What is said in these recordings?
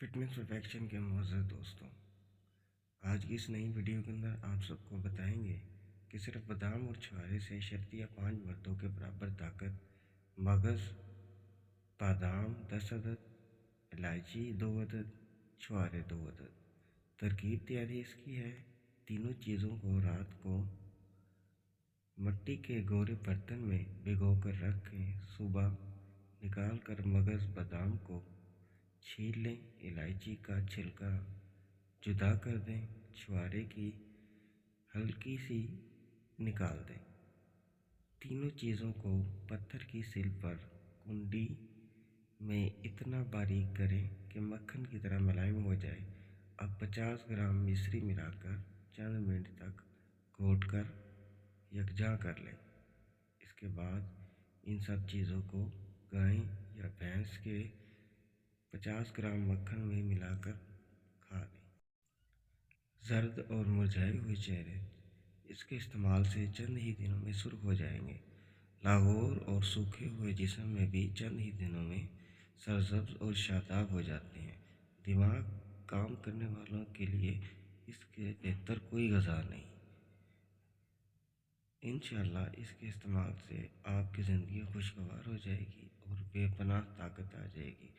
Fitness perfection के मोअज़्ज़ज़ दोस्तों, आज की इस नई वीडियो के अंदर आप सबको बताएंगे कि सिर्फ बादाम और छुहारे से शर्तिया 5 मर्दों के बराबर ताकत, मगज़ बादाम 10 अदद, इलायची 2 अदद, छुहारे 2 अदद। तरकीब तैयारी इसकी है। तीनों चीज़ों को रात को मिट्टी के गोरे बर्तन में भिगो कर रखें। सुबह निकाल कर मगज़ बादाम को छील लें, इलायची का छिलका जुदा कर दें, छुहारे की हल्की सी निकाल दें। तीनों चीज़ों को पत्थर की सिल पर कुंडी में इतना बारीक करें कि मक्खन की तरह मुलायम हो जाए। अब 50 ग्राम मिश्री मिलाकर चंद मिनट तक घोट कर यकजा कर लें। इसके बाद इन सब चीज़ों को गाय या भैंस के 50 ग्राम मक्खन में मिलाकर खा लें। जर्द और मुरझाए हुए चेहरे इसके इस्तेमाल से चंद ही दिनों में सुर्ख हो जाएंगे। लाहौर और सूखे हुए जिस्म में भी चंद ही दिनों में सरसब्ज और शादाब हो जाते हैं। दिमाग काम करने वालों के लिए इसके बेहतर कोई ग़िज़ा नहीं। इंशाअल्लाह इसके इस्तेमाल से आपकी ज़िंदगी खुशगवार हो जाएगी और बेपनाह ताकत आ जाएगी।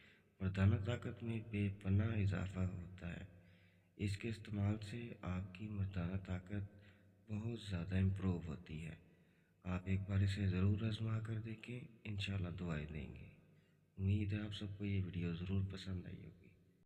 मर्दाना ताकत में बेपनाह इजाफा होता है। इसके इस्तेमाल से आपकी मर्दाना ताकत बहुत ज़्यादा इम्प्रूव होती है। आप एक बार इसे ज़रूर आज़मा कर देखें, इंशाअल्लाह दुआएं देंगे। उम्मीद है आप सबको ये वीडियो ज़रूर पसंद आई होगी।